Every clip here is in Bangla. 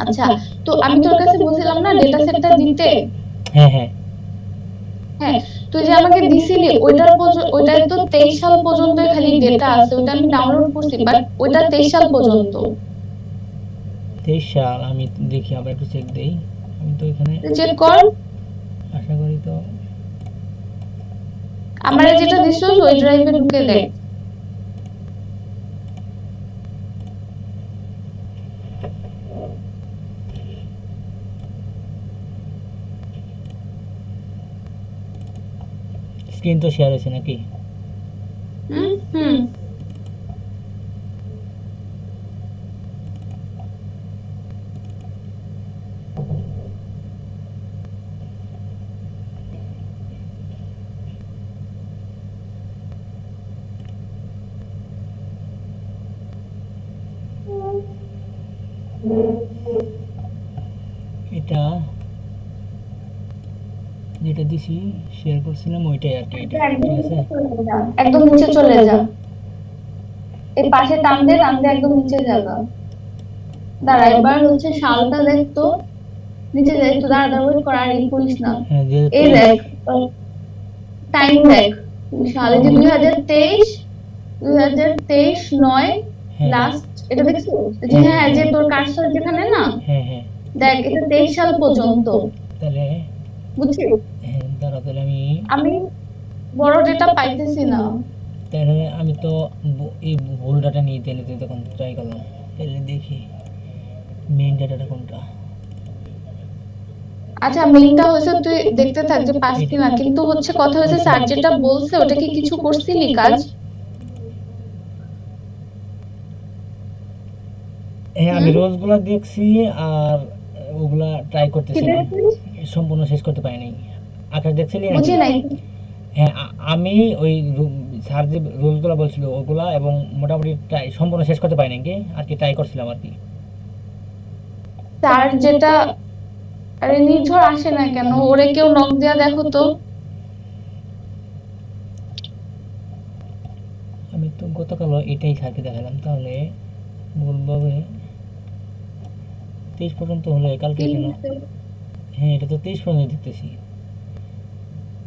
আচ্ছা, তো আমি তোর কাছে বলছিলাম না ডেটা সেটটা দিতে। হ্যাঁ হ্যাঁ হ্যাঁ, তুই যে আমাকে দিছিলি ওইটাই তো 23 সাল পর্যন্ত খালি ডেটা আছে, ওটা আমি ডাউনলোড করছি, বাট ওইটা 23 সাল পর্যন্ত। 23 সাল, আমি দেখি আবার একটু চেক দেই। আমি তো এখানে চেক কর। আশা করি তো আমারে যেটা দিছিস ওই ড্রাইভে ঢুকে দেখ। স্ক্রিন তো শেয়ার হয়েছে নাকি? হুম হুম। এটা যেটা দিছি শেয়ার করছিলাম ওইটাই আর কি, এটা ঠিক আছে। একদম নিচে চলে যা, এই পাশে টান দে, টান দে একদম নিচে যাবা। দাঁড়া, এবার হচ্ছে সালটা দেখ তো, নিচে দেখ তো, দাঁড়া দাঁড়া, ওয়েট কর, আর ই করিস না। হ্যাঁ এই দেখ, টাইম দেখ, সালে যে 2023, 2023 9 হ্যাঁ লাস্ট, এটা দেখছো? যে হ্যাঁ হ্যাঁ, যে তোর কার্সর যেখানে না, হ্যাঁ হ্যাঁ দেখ এটা 23 সাল পর্যন্ত, তাহলে বুঝছিস? হ্যাঁ দাঁড়া, তাহলে আমি বড় ডেটা পাইতেছি না। তাহলে আমি তো এই ভুল ডাটা নিয়ে তাহলে তো তখন ট্রাই করলাম। তাহলে দেখি মেইন ডাটাটা কোনটা। আচ্ছা, মেইনটা হচ্ছে তুই দেখতে থাক যে পাস এটা কিনা, কিন্তু হচ্ছে কথা হচ্ছে স্যার যেটা বলছে ওটা কি কিছু করছিলি কাজ? হ্যাঁ আমি হুম, রোজগুলা দেখছি, আর ওগুলা ট্রাই কি করতেছিলাম, দেখছিস? সম্পূর্ণ শেষ করতে পারিনি। আকাশ দেখছিলি নাকি? বুঝি নাই। হ্যাঁ আমি ওই স্যার যে রুলসগুলো বলছিল ওগুলা এবং মোটামুটি ট্রাই সম্পূর্ণ শেষ করতে পারিনি কি আর কি, ট্রাই করছিলাম আর কি। স্যার যেটা, আরে নির্ঝর আসে না কেন? ওরে কেউ নক দিয়া দেখো তো। আমি তো গতকালও এটাই স্যারকে দেখালাম, তাহলে বলবো 23 পর্যন্ত হলো, কালকে কি কেন? লিখছে? হ্যাঁ এটা তো 23 পর্যন্ত দেখতেছি,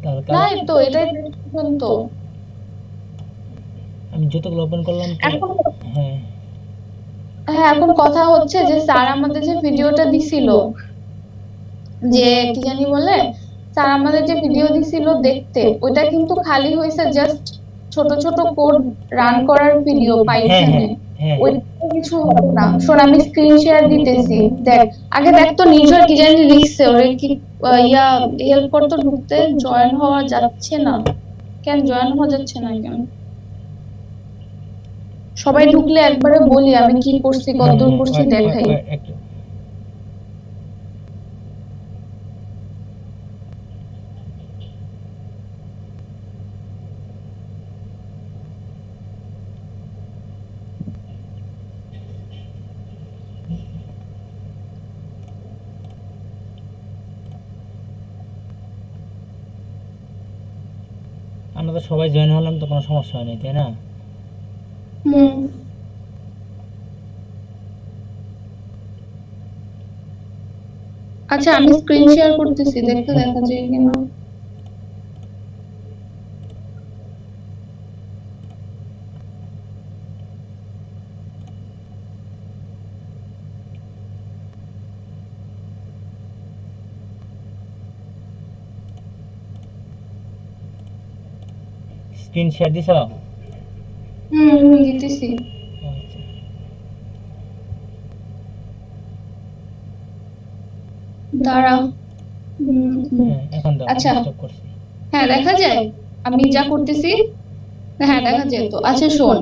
তাহলে কাল নাই তো, এটাই পর্যন্ত। আমি যতগুলো ওপেন করলাম তো। এখন, হ্যাঁ হ্যাঁ, এখন কথা হচ্ছে যে স্যার আমাদের যে ভিডিওটা দিছিল, যে কি জানি বলে, স্যার আমাদের যে ভিডিও দিছিল দেখতে, ওইটা কিন্তু খালি হয়েছে জাস্ট ছোট ছোট কোড রান করার ভিডিও হ্যাঁ হ্যাঁ পাইথনে। হ্যাঁ ওইটা কিছু হবে না। শোন, আমি স্ক্রিন শেয়ার দিতেছি, দেখ। আগে দেখ তো নির্ঝর কি জানি লিখছে, ওরে কি ইয়া হেল্প করতে, ঢুকতে জয়েন হওয়া যাচ্ছে না কেন? জয়েন হওয়া যাচ্ছে না কেন? সবাই ঢুকলে একবারে বলি আমি কি করছি, হ্যাঁ কতদূর হ্যাঁ করছি দেখাই। একটু আমরা তো সবাই জয়েন হলাম তো কোনো সমস্যা হয়নি তাই না? হুম। আচ্ছা, আমি স্ক্রিন শেয়ার করতেছি, দেখতে দেখা যায় কিনা। স্ক্রিন শেয়ার দিছ? হুম হুম, দিতেছি। আচ্ছা দাঁড়া। হুম, হুম। হ্যাঁ এখন দাও, আচ্ছা, স্টপ করছি। হ্যাঁ দেখা যায় আমি যা করতেছি। হ্যাঁ দেখা যায় তো। আচ্ছা শোন,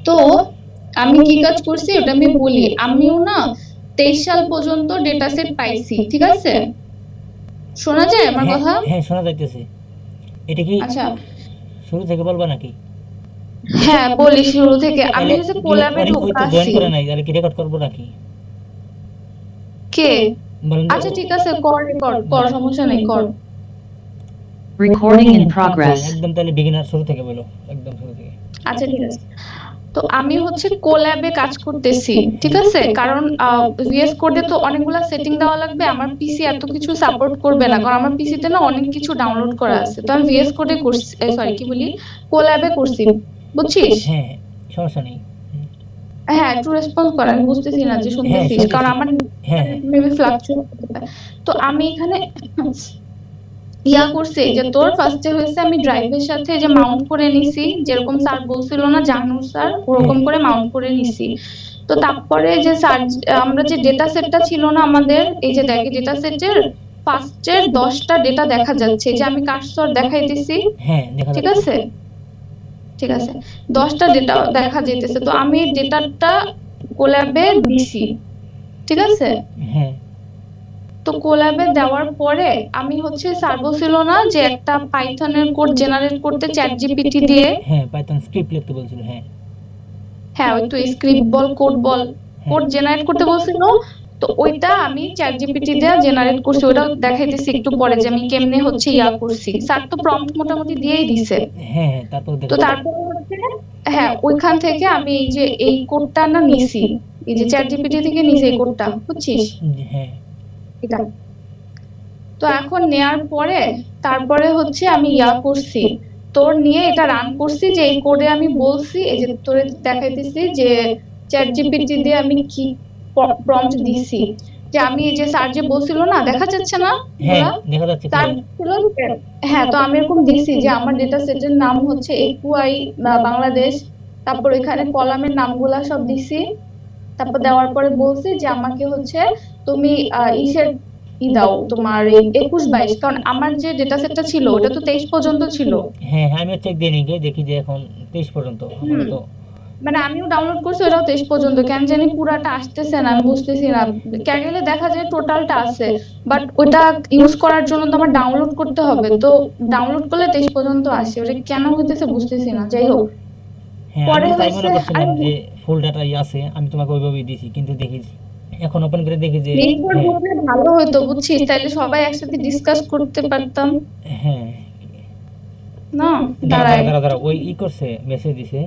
তো আমি কি কাজ করছি ওটা আমি বলি। আমিও না 23 সাল পর্যন্ত ডেটা সেট পাইছি, ঠিক আছে? শোনা যায় আমার হ্যাঁ কথা? হ্যাঁ শোনা যাইতেছে। এটা কি আচ্ছা, শুরু থেকে বলবা নাকি? হ্যাঁ বলি শুরু থেকে। আমি তাহলে হচ্ছে কি কোল্যাবে ওই তো জয়েন ঢোকাছি। করে নাই, তাহলে কি রেকর্ড করবো নাকি? কে? বলেন তো। আচ্ছা ঠিক আছে, কর, রেকর্ড কর, সমস্যা নেই, কর। Recording in হ্যাঁ progress. একদম, তাহলে বিগিনার শুরু থেকে বলো, একদম শুরু থেকে। আচ্ছা ঠিক আছে। তো তো আমি হচ্ছে কোল্যাবে কাজ করতেছি, ঠিক আছে? কারণ ভিএস কোডে তো অনেকগুলা সেটিং দেওয়া লাগবে, আমার পিসি এত কিছু সাপোর্ট করবে না, কারণ আমার পিসিতে না অনেক কিছু ডাউনলোড করা আছে। তো আমি ভিএস কোডে করছি, সরি কি বলি, কোল্যাবে করছি, বুঝছিস? হ্যাঁ, সমস্যা নেই। হ্যাঁ, একটু রেসপন্স কর, আমি বুঝতেছি না যে হ্যাঁ, শুনতেছিস, কারণ শুনতেছি। আমার হ্যাঁ, হ্যাঁ। মেবি ফ্লাকচুয়েট করতে পারে। তো আমি এখানে করছি যে তোর ফার্স্টে হয়েছে আমি ড্রাইভের সাথে যে মাউন্ট করে নিছি, যেরকম স্যার বলছিল না, জাহানুর স্যার, ওরকম করে মাউন্ট করে নিছি। তো তারপরে যে স্যার, আমরা যে ডেটা সেটটা ছিল না আমাদের, এই যে দেখে ডেটা সেটের ফার্স্টের 10টা ডেটা দেখা যাচ্ছে, যে আমি কার্সর দেখাইতেছি, হ্যাঁ, দেখা ঠিক যাচ্ছে। আছে? ঠিক আছে, 10টা ডেটা দেখা যাইতেছে। তো আমি ডেটাটা কোল্যাবে দিছি, ঠিক আছে? হ্যাঁ, তো কোল্যাবে দেওয়ার পরে আমি হচ্ছে স্যার বলছিল না যে একটা পাইথনের কোড জেনারেট করতে চ্যাট জিপিটি দিয়ে, হ্যাঁ, পাইথন স্ক্রিপ্ট লিখতে বলছিল। হ্যাঁ, হ্যাঁ ওই তো স্ক্রিপ্ট বল কোড বল, হ্যাঁ। কোড জেনারেট করতে বলছিল। তো ওইটা আমি চ্যাট জিপিটি দিয়ে জেনারেট করছি, ওটাও দেখাইতেছি একটু পরে যে আমি কেমনে হচ্ছে করছি। স্যার তো প্রম্পট মোটামুটি দিয়েই দিছে। হ্যাঁ, হ্যাঁ, তারপর তো দেখা তারপর হচ্ছে, হ্যাঁ ওইখান থেকে আমি এই যে এই কোডটা না নিছি, এই যে চ্যাট জিপিটি থেকে নিছি এই কোডটা, বুঝছিস? হ্যাঁ, এটা তো এখন নেয়ার পরে তারপরে হচ্ছে আমি করছি, তোর নিয়ে এটা রান করছি, যে এই কোডে আমি বলছি, এই যে তোরে দেখাইতেছি যে চ্যাট জিপিটি দিয়ে আমি কি প্রম্পট দিছি, যে আমি এই যে স্যার যে বলছিল না, দেখা যাচ্ছে না হ্যাঁ, ওগুলা, দেখা যাচ্ছে স্যার ক্লিয়ার। বলছিল যে, হ্যাঁ তো আমি এরকম দিছি যে আমার ডেটা সেটের নাম হচ্ছে একুআই বাংলাদেশ, তারপর এখানে কলামের নামগুলা সব দিছি। তারপর দেওয়ার পরে বলছি যে আমাকে হচ্ছে তুমি ইসের দাও, তোমার এই 21-22, কারণ আমার যে ডেটা সেটটা ছিল ওটা তো 23 পর্যন্ত ছিল। হ্যাঁ, হ্যাঁ, আমিও চেক দিয়ে নিই, দেখি যে এখন 23 পর্যন্ত হুম, তো। মানে আমিও ডাউনলোড করছি ওটাও 23 পর্যন্ত, কেন জানি পুরাটা আসতেছে না, আমি বুঝতেছি না। ক্যাগেলে দেখা যায় টোটালটা আছে, বাট ওটা ইউজ করার জন্য তো আমার ডাউনলোড করতে হবে, তো ডাউনলোড করলে 23 পর্যন্ত আসে, ওটা কেন হইতেছে বুঝতেছি না। যাই হোক, হ্যাঁ, পরে আমি তাই হয়েছে মনে করছিলাম আরে যে ফুল ডাটাই আছে, আমি তোমাকে ওইভাবেই দিছি, কিন্তু দেখি এখন ওপেন করে দেখি যে লিঙ্কটা হ্যাঁ, করলে ভালো হতো, বুঝছিস? তাইলে সবাই একসাথে ডিসকাস করতে পারতাম হ্যাঁ। না। দাঁড়া, দাঁড়া, দাঁড়ায়, দাঁড়া, দাঁড়া, ওই করছে, মেসেজ দিছে,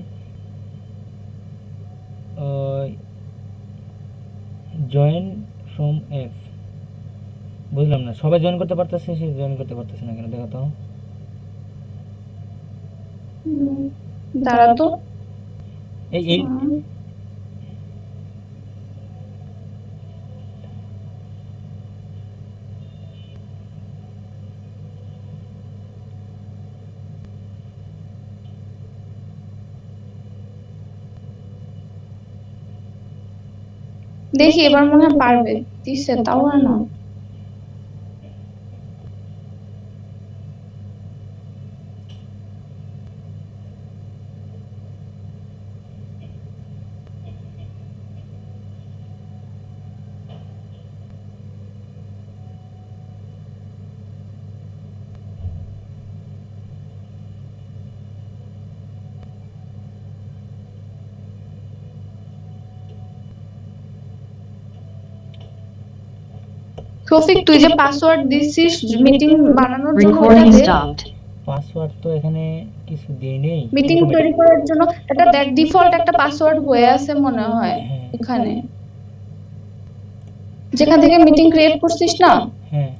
জয়েন ফ্রম অ্যাপ। বুঝলাম না, সবাই জয়েন করতে পারতেছে, সে জয়েন করতে পারতেছে না কেন, দেখো তো। দাঁড়া তো। এই এই দেখি এবার মনে হয় পারবে, দিচ্ছে তাও আর না। শফিক, তুই যে পাসওয়ার্ড দিছিস মিটিং বানানোর জন্য, ওটা Recording দে। stopped. পাসওয়ার্ড তো এখানে কিছু দেই নেই। মিটিং তৈরি করার জন্য এটা দেখ, ডিফল্ট একটা পাসওয়ার্ড হয়ে আছে মনে হয় হ্যাঁ, এখানে, যেখান থেকে মিটিং ক্রিয়েট করছিস না, হ্যাঁ,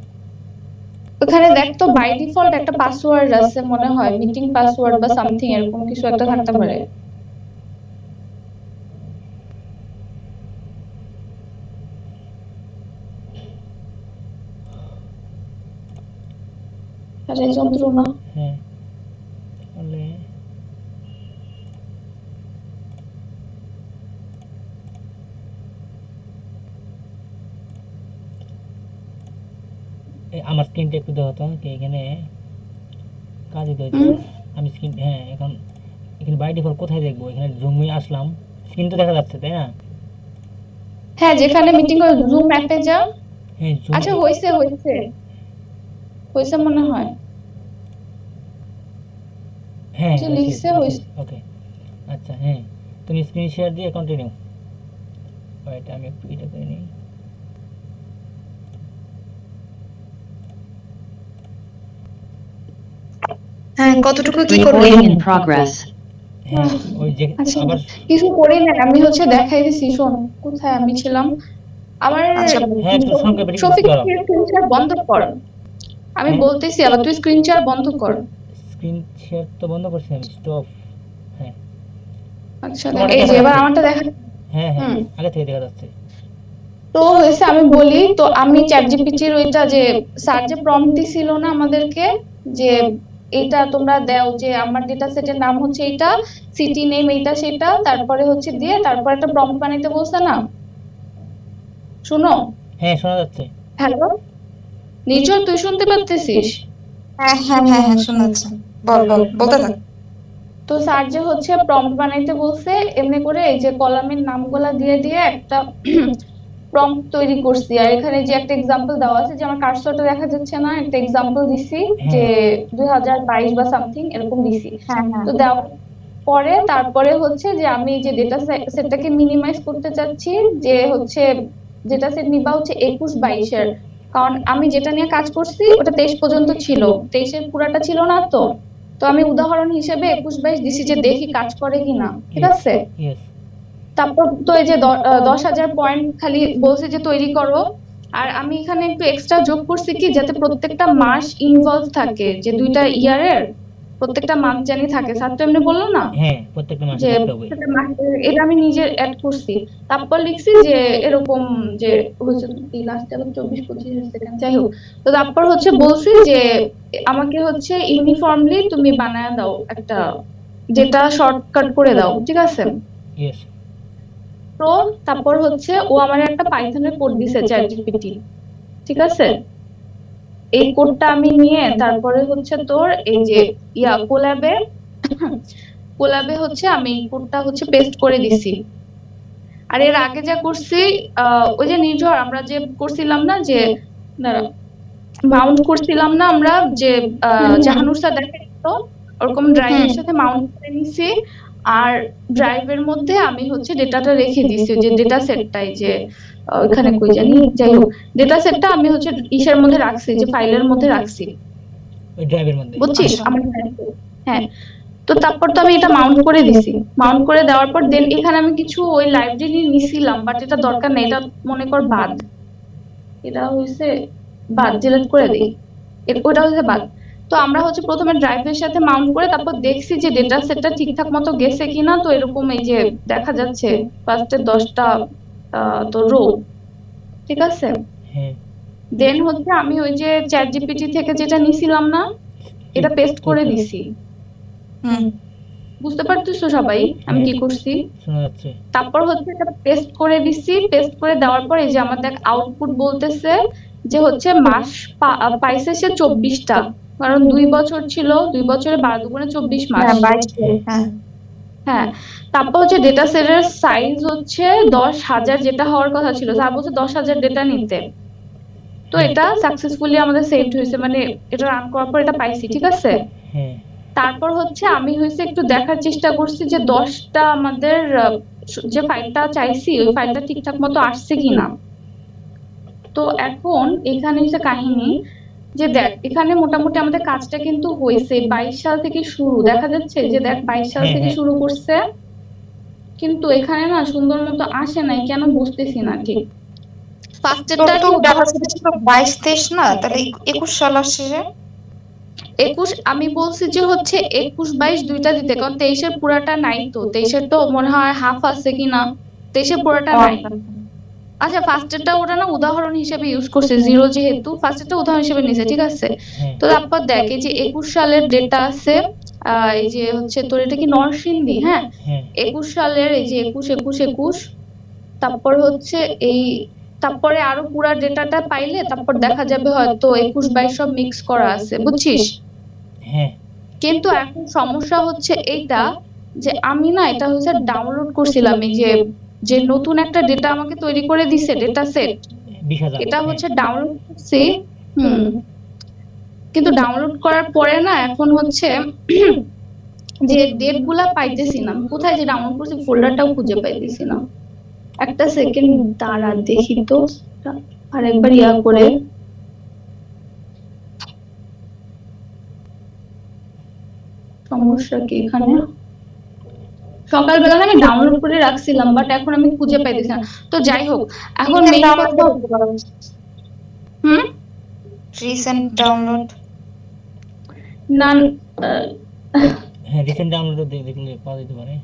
ওখানে দেখ তো বাই ডিফল্ট একটা পাসওয়ার্ড আছে মনে হয়, মিটিং পাসওয়ার্ড বা সামথিং এরকম কিছু একটা থাকতে পারে। আরে যন্ত্রণা। হ্যাঁ, তাহলে আমার স্ক্রিনটা একটু দেখো তো, কি এখানে কাজে তো হইতেছে। আমি স্ক্রিন, হ্যাঁ, এখন এখানে বাই ডিফল্ট কোথায় দেখবো, এখানে জুমে আসলাম, স্ক্রিন তো দেখা যাচ্ছে, তাই না? হ্যাঁ, যেখানে মিটিং করে জুম অ্যাপে যা। হ্যাঁ, জুম। আচ্ছা হইছে হইছে হইছে মনে হয়, হ্যাঁ, যে লিখছে হইছে। ওকে। আচ্ছা, হ্যাঁ, তুমি স্ক্রিন শেয়ার দিয়ে কন্টিনিউ। ওয়েট, আমি একটু এটা করে নিই। হ্যাঁ, কতটুকু কি করবে? Recording in progress. হ্যাঁ ওই যে আচ্ছা আবার কিছু করি না, আমি হচ্ছে দেখাই দিছি, শোন কোথায় আমি ছিলাম। আমার আচ্ছা হ্যাঁ একটু সংক্ষেপে শফিক ধরো। স্ক্রিন শেয়ার বন্ধ কর, আমি হ্যাঁ বলতেছি আবার, তুই স্ক্রিন শেয়ার বন্ধ কর। স্ক্রিন শেয়ার তো বন্ধ করছি আমি, স্টপ। হ্যাঁ আচ্ছা দেখ, তোমারটা এই যে দেখা এবার যাচ্ছে? আমারটা দেখা। হ্যাঁ হ্যাঁ হুম, আগে থেকে দেখা যাচ্ছে। তো হয়েছে আমি বলি, তো আমি চ্যাট জিপিটির ওইটা যে স্যার যে প্রম্পট দিছিল না আমাদেরকে, যে এটা তোমরা দাও যে আমার ডেটা সেটের নাম হচ্ছে এইটা, সিটি নেম এইটা সেটা, তারপরে হচ্ছে দিয়ে তারপর একটা প্রম্পট বানাইতে বলছে না, শুনো। হ্যাঁ শোনা যাচ্ছে। হ্যালো নির্ঝর, তুই শুনতে পাচ্ছিস? হ্যাঁ হ্যাঁ হ্যাঁ হ্যাঁ, শোনা যাচ্ছে। বল বল, বলতে থাক। তো স্যার যে হচ্ছে প্রম্পট বানাইতে বলছে, এমনি করে এই যে কলামের নামগুলা দিয়ে দিয়ে একটা প্রম্পট তৈরি করছি। আর এখানে যে একটা এক্সাম্পল দেওয়া আছে, যে আমার কার্সরটা দেখা যাচ্ছে না, একটা এক্সাম্পল দিছি যে হ্যাঁ 2022 বা সামথিং এরকম দিছি। হ্যাঁ হ্যাঁ তো দেওয়ার পরে তারপরে হচ্ছে যে আমি যে ডেটা সেটটাকে মিনিমাইজ করতে চাচ্ছি, যে হচ্ছে ডেটা সেট নিবা হচ্ছে 21-22-এর, কারণ আমি যেটা নিয়ে কাজ করছি ওটা 23 পর্যন্ত ছিল, 23-এর পুরাটা ছিল না। তো তো আমি উদাহরণ হিসেবে 21-22 দিছি, যে দেখি কাজ করে কিনা, ঠিক ইয়েস আছে। ইয়েস তারপর তো এই যে 10,000 পয়েন্ট খালি বলছে যে তৈরি করো। আর আমি এখানে একটু এক্সট্রা যোগ করছি কি, যাতে প্রত্যেকটা মাস ইনভলভ থাকে, যে দুইটা ইয়ারের প্রত্যেকটা মাস জানি থাকে, স্যার তো এমনি বললো না হ্যাঁ প্রত্যেকটা মাসে যে থাকতে হবে। প্রত্যেকটা মাসে, এটা আমি নিজে অ্যাড করছি। তারপর লিখছি যে এরকম যে হচ্ছে এই লাস্টে আবার 24-25 সেকেন্ড, যাই হোক। তো তারপর হচ্ছে বলছি যে আমাকে হচ্ছে ইউনিফর্মলি তুমি বানায় দাও একটা, যেটা শর্টকাট করে দাও, ঠিক আছে। ইয়েস তো তারপর হচ্ছে ও আমার একটা পাইথনের কোড দিছে চ্যাট জিপিটি, ঠিক আছে। এই কোডটা আমি নিয়ে তারপরে হচ্ছে তোর এই যে কোল্যাবে কোল্যাবে হচ্ছে আমি এই কোডটা হচ্ছে পেস্ট করে দিছি। আর এর আগে যা করছি, ওই যে নির্ঝর আমরা যে করছিলাম না, যে মাউন্ট করছিলাম না আমরা, যে জাহানুর স্যার দেখাইতো, ওরকম ড্রাইভের সাথে মাউন্ট করে নিছি। আর ড্রাইভের মধ্যে আমি হচ্ছে ডেটাটা রেখে দিছি, যে ডেটা সেটটাই যে ওখানে কই জানি, যাই হোক ডেটা সেটটা আমি হচ্ছে ইসের মধ্যে রাখছি, যে ফাইলের মধ্যে রাখছি, ওই ড্রাইভের মধ্যে। বুঝছিস আচ্ছা। আমার। হ্যাঁ, তো তারপর তো আমি এটা মাউন্ট করে দিছি, মাউন্ট করে দেওয়ার পর দেন এখানে আমি কিছু ওই লাইব্রেরি নিছিলাম, বাট এটা দরকার নেই, এটা মনে কর বাদ, এটা হইছে বাদ, ডিলিট করে দিই, ওটা হচ্ছে বাদ। তো আমরা হচ্ছে প্রথমে ড্রাইভের সাথে মাউন্ট করে তারপর দেখছি যে ডেটা সেটটা ঠিকঠাক মতো গেছে কিনা। তো এরকম এই যে দেখা যাচ্ছে ফার্স্টে 10টা তো রো, ঠিক আছে। হ্যাঁ দেন হচ্ছে আমি ওই যে চ্যাট জিপিটি থেকে যেটা নিছিলাম না, এটা পেস্ট করে দিছি। হুম বুঝতে পারতেছো সবাই আমি হ্যাঁ কি করছি? শোনা যাচ্ছে। তারপর হচ্ছে এটা পেস্ট করে দিছি, পেস্ট করে দেওয়ার পর এই যে আমার দেখ আউটপুট বলতেছে যে হচ্ছে মাস পাইছে সে 24টা, কারণ 2 বছর ছিল, 2 বছরে 12 × 2 = 24 মাস। হ্যাঁ, 22 হ্যাঁ। হ্যাঁ, তারপর হচ্ছে ডেটা সেটের সাইজ হচ্ছে 10,000, যেটা হওয়ার কথা ছিল, স্যার বলছে 10,000 ডেটা নিতে। তো হ্যাঁ এটা সাকসেসফুলি আমাদের সেভড হয়েছে, মানে এটা রান করার পর এটা পাইছি, ঠিক আছে। হ্যাঁ তারপর হচ্ছে আমি হয়েছে একটু দেখার চেষ্টা করছি যে 10টা আমাদের যে ফাইলটা চাইছি ওই ফাইলটা ঠিকঠাক মতো আসছে কিনা। তো এখন এখানে হচ্ছে কাহিনী, যে দেখ এখানে মোটামুটি আমাদের কাজটা কিন্তু হয়েছে, 22 সাল থেকে শুরু, দেখা যাচ্ছে যে দেখ 22 সাল হ্যাঁ থেকে হ্যাঁ শুরু করছে, কিন্তু এখানে না সুন্দর মতো আসে নাই, কেন বুঝতেছি না ঠিক। তোর ফার্স্টেরটা তো ঠিক দেখা যাচ্ছে তো 22-23 না, তাহলে 21 সাল আসছে যে। 21, আমি বলছি যে হচ্ছে 21-22 দুইটা দিতে, কারণ 23-এর পুরাটা নাই, তো 23-এর তো মনে হয় হাফ আছে কিনা, 23-এর পুরাটা ও নাই। আচ্ছা। আচ্ছা ফার্স্টেরটা ওটা না উদাহরণ হিসেবে ইউজ করছে, জিরো যেহেতু ফার্স্টেরটা উদাহরণ হিসেবে নিছে, ঠিক আছে। হ্যাঁ তো তারপর দেখ এই যে 21 সালের ডেটা আছে, এই যে হচ্ছে তোর এটা কি নরসিংদী, হ্যাঁ। হ্যাঁ 21 সালের এই যে 21 21 21, তারপর হচ্ছে এই, তারপরে আরো পুরা ডেটাটা পাইলে তারপর দেখা যাবে হয়তো 21-22 সব মিক্স করা আছে, বুঝছিস। হ্যাঁ কিন্তু এখন সমস্যা হচ্ছে এইটা, যে আমি না এটা হচ্ছে ডাউনলোড করছিলাম, এই যে যে নতুন একটা ডেটা আমাকে তৈরি করে দিছে ডেটা সেট, 20,000 এটা হ্যাঁ হচ্ছে ডাউনলোড করছি। হুম, কিন্তু ডাউনলোড করার পরে না এখন হচ্ছে যে ডেট গুলা পাইতেছি না, আমি কোথায় যে ডাউনলোড করছি ফোল্ডারটাও খুঁজে পাইতেছি না। একটা সেকেন্ড দাঁড়া দেখি তো, আরেকবার করে। সমস্যা কি এখানে? সকালবেলা না আমি ডাউনলোড করে রাখছিলাম, বাট এখন আমি খুঁজে পাইতেছি না। তো যাই হোক, এখন মেইন কথা, হুম, রিসেন্ট ডাউনলোড। না হ্যাঁ রিসেন্ট ডাউনলোড দেখলে পাওয়া যেতে পারে।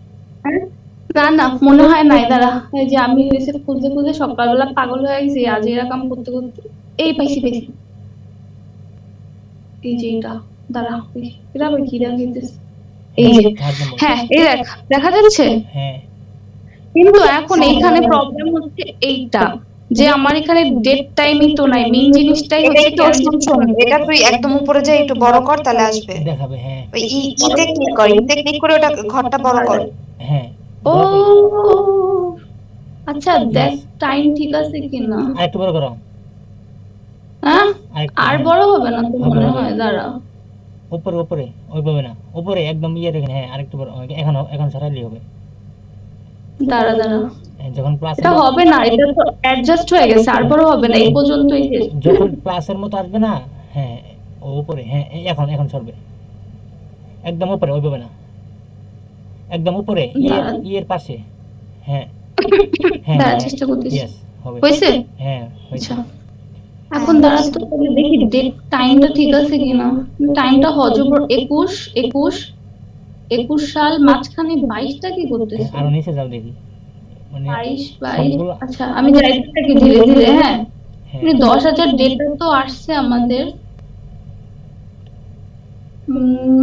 না না মনে হয় নাই, দাঁড়া, এই যে আমি রিসেন্ট খুঁজতে খুঁজতে সকালবেলা পাগল হয়ে গেছি, আজ এরকম করতে করতে এই পাইছি পাইছি, এই যে এটা, দাঁড়া, এটা আবার কি দেখাইতেছে, এই যে, থার্ড নম্বর। হ্যাঁ এই দেখ, দেখা যাচ্ছে। হ্যাঁ কিন্তু এখন এইখানে প্রবলেম হচ্ছে এইটা, যে আমার এখানে ডেট টাইমই তো নাই, মেইন জিনিসটাই এটা হচ্ছে একটু শোন শোন, এটা তুই একদম উপরে যা একটু বড় কর, তাহলে আসবে। দেখাবে। হ্যাঁ ওই ইতে ক্লিক কর, ইতে ক্লিক করে ওটা ঘরটা বড় কর। হ্যাঁ ও বড় করো। আচ্ছা, দেখ টাইম ঠিক আছে কিনা, আরেকটু বড় করো। হ্যাঁ আরেকটু, আর হ্যাঁ। বড় হবে না তো হবে, মনে হবে। হয়, দাঁড়া, উপরে উপরে ওইভাবে না, উপরে একদম ইয়ে রেখে, হ্যাঁ আরেকটু বড়, এখন এখন ছাড়াইলেই হবে। দাঁড়া দাঁড়া, হ্যাঁ, যখন প্লাস এটা হবে না, এটা তো অ্যাডজাস্ট হয়ে গেছে, আর বড় হবে না, এই পর্যন্তই শেষ। যখন প্লাসের মতো আসবে না, হ্যাঁ ও উপরে, হ্যাঁ এখন এখন চলবে, একদম উপরে ওইভাবে না, একদম উপরে দাঁড়া। ইয়ের পাশে। হ্যাঁ হ্যাঁ দাঁড়া, হ্যাঁ চেষ্টা করতেছি। ইয়েস হবে। হয়েছে? হ্যাঁ হয়েছে। আচ্ছা, এখন দাঁড়া তো তাহলে দেখি ডেট টাইমটা ঠিক আছে কিনা। টাইমটা হজবর 21 21 21 সাল, মাঝখানে 22টা কি করতেছে, আরো নিচে যাও দেখি, মানে 22 22, সবগুলো। আচ্ছা আমি যাইতে থাকি ধীরে ধীরে, হ্যাঁ। হ্যাঁ 10,000 ডেটা তো আসছে আমাদের,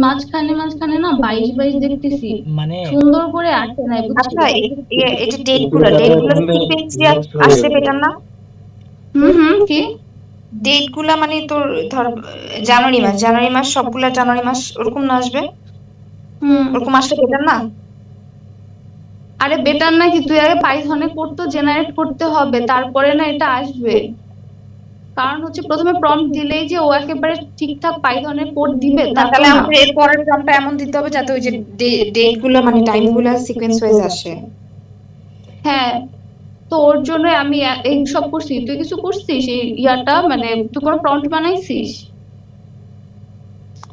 মাঝখানে মাঝখানে না 22 22 দেখতেছি, মানে সুন্দর করে আসে নাই, আচ্ছা, বুঝছিস? এই যে ডেটগুলো সিকোয়েন্সে আসলে বেটার না? কি ডেটগুলা মানে তোর ধর জানুয়ারি মাস সবগুলা জানুয়ারি মাস ওরকম না আসবে? হুম ওরকম আসলে বেটার না? আরে বেটার নাকি, তুই আগে পাইথনে কোড তো জেনারেট করতে হবে, তারপরে না এটা আসবে। কারণ হচ্ছে প্রথমে প্রম্পট দিলেই যে ও একেবারে ঠিকঠাক পাইথনে কোড দিবে না, তা তো তাহলে না। আমাদের এর পরের প্রম্পটটা এমন দিতে হবে যাতে ওই যে ডেটগুলো মানে টাইমগুলো সিকোয়েন্স ওয়াইজ আসে। হ্যাঁ, তো ওর জন্য আমি এই সব করছি। তুই কিছু করছিস এই ইয়াটা, মানে তুই কোনো প্রম্পট বানাইছিস?